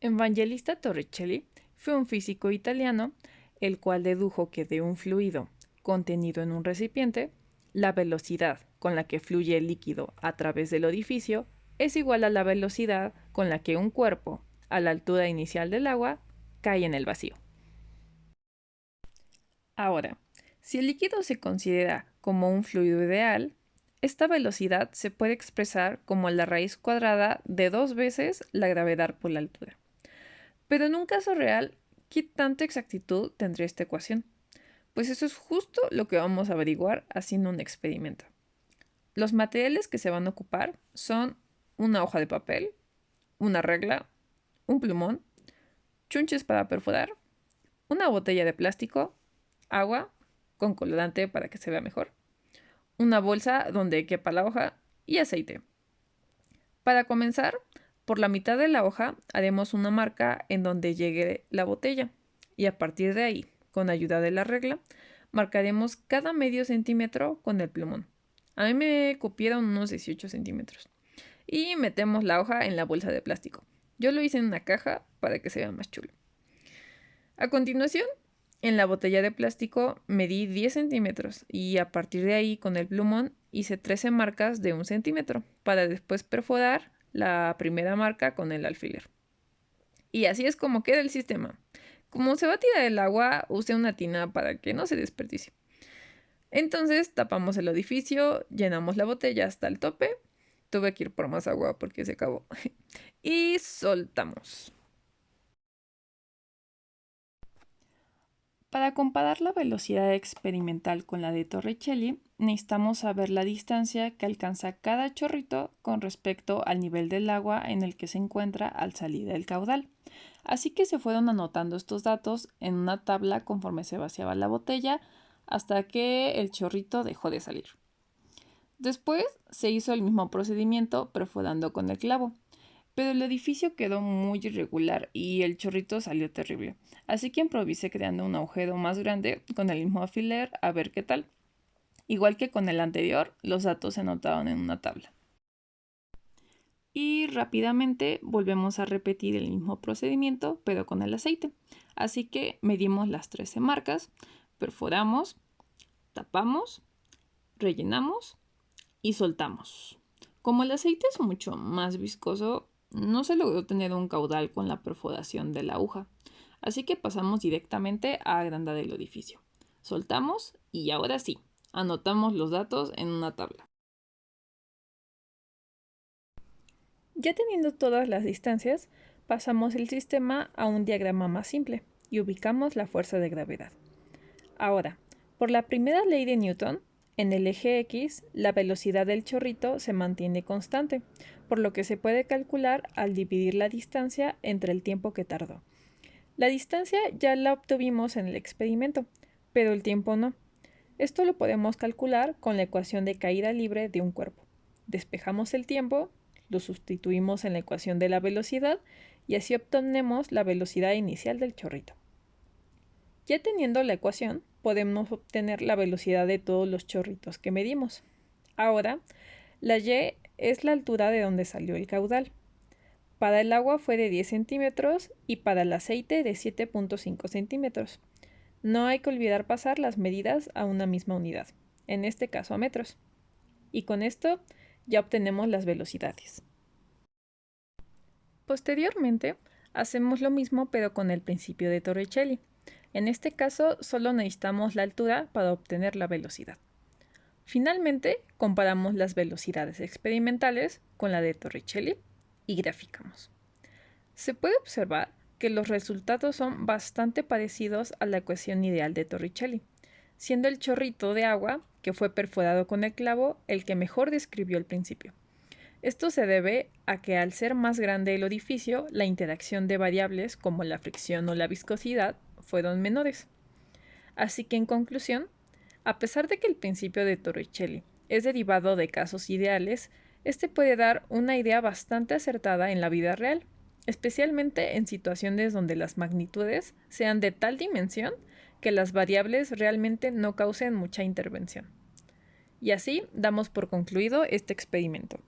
Evangelista Torricelli fue un físico italiano, el cual dedujo que de un fluido contenido en un recipiente, la velocidad con la que fluye el líquido a través del orificio es igual a la velocidad con la que un cuerpo, a la altura inicial del agua, cae en el vacío. Ahora, si el líquido se considera como un fluido ideal, esta velocidad se puede expresar como la raíz cuadrada de 2 veces la gravedad por la altura. Pero en un caso real, ¿qué tanta exactitud tendría esta ecuación? Pues eso es justo lo que vamos a averiguar haciendo un experimento. Los materiales que se van a ocupar son una hoja de papel, una regla, un plumón, chunches para perforar, una botella de plástico, agua con colorante para que se vea mejor, una bolsa donde quepa la hoja y aceite. Para comenzar, por la mitad de la hoja haremos una marca en donde llegue la botella y a partir de ahí, con ayuda de la regla, marcaremos cada medio centímetro con el plumón. A mí me cupieron unos 18 centímetros. Y metemos la hoja en la bolsa de plástico. Yo lo hice en una caja para que se vea más chulo. A continuación, en la botella de plástico medí 10 centímetros y a partir de ahí con el plumón hice 13 marcas de 1 centímetro para después perforar la primera marca con el alfiler. Y así es como queda el sistema. Como se va a tirar el agua, usé una tina para que no se desperdicie. Entonces tapamos el orificio, llenamos la botella hasta el tope. Tuve que ir por más agua porque se acabó. Y soltamos. Para comparar la velocidad experimental con la de Torricelli, necesitamos saber la distancia que alcanza cada chorrito con respecto al nivel del agua en el que se encuentra al salir del caudal. Así que se fueron anotando estos datos en una tabla conforme se vaciaba la botella hasta que el chorrito dejó de salir. Después se hizo el mismo procedimiento perforando con el clavo, pero el edificio quedó muy irregular y el chorrito salió terrible. Así que improvisé creando un agujero más grande con el mismo alfiler a ver qué tal. Igual que con el anterior, los datos se anotaban en una tabla. Y rápidamente volvemos a repetir el mismo procedimiento, pero con el aceite. Así que medimos las 13 marcas, perforamos, tapamos, rellenamos y soltamos. Como el aceite es mucho más viscoso, no se logró tener un caudal con la perforación de la aguja, así que pasamos directamente a agrandar el orificio. Soltamos y ahora sí, anotamos los datos en una tabla. Ya teniendo todas las distancias, pasamos el sistema a un diagrama más simple y ubicamos la fuerza de gravedad. Ahora, por la primera ley de Newton, en el eje X, la velocidad del chorrito se mantiene constante, por lo que se puede calcular al dividir la distancia entre el tiempo que tardó. La distancia ya la obtuvimos en el experimento, pero el tiempo no. Esto lo podemos calcular con la ecuación de caída libre de un cuerpo. Despejamos el tiempo, lo sustituimos en la ecuación de la velocidad y así obtenemos la velocidad inicial del chorrito. Ya teniendo la ecuación, podemos obtener la velocidad de todos los chorritos que medimos. Ahora, la y es la altura de donde salió el caudal. Para el agua fue de 10 centímetros y para el aceite de 7.5 centímetros. No hay que olvidar pasar las medidas a una misma unidad, en este caso a metros. Y con esto ya obtenemos las velocidades. Posteriormente, hacemos lo mismo pero con el principio de Torricelli. En este caso, solo necesitamos la altura para obtener la velocidad. Finalmente, comparamos las velocidades experimentales con la de Torricelli y graficamos. Se puede observar que los resultados son bastante parecidos a la ecuación ideal de Torricelli, siendo el chorrito de agua que fue perforado con el clavo el que mejor describió el principio. Esto se debe a que al ser más grande el orificio, la interacción de variables como la fricción o la viscosidad fueron menores. Así que en conclusión, a pesar de que el principio de Torricelli es derivado de casos ideales, este puede dar una idea bastante acertada en la vida real, especialmente en situaciones donde las magnitudes sean de tal dimensión que las variables realmente no causen mucha intervención. Y así damos por concluido este experimento.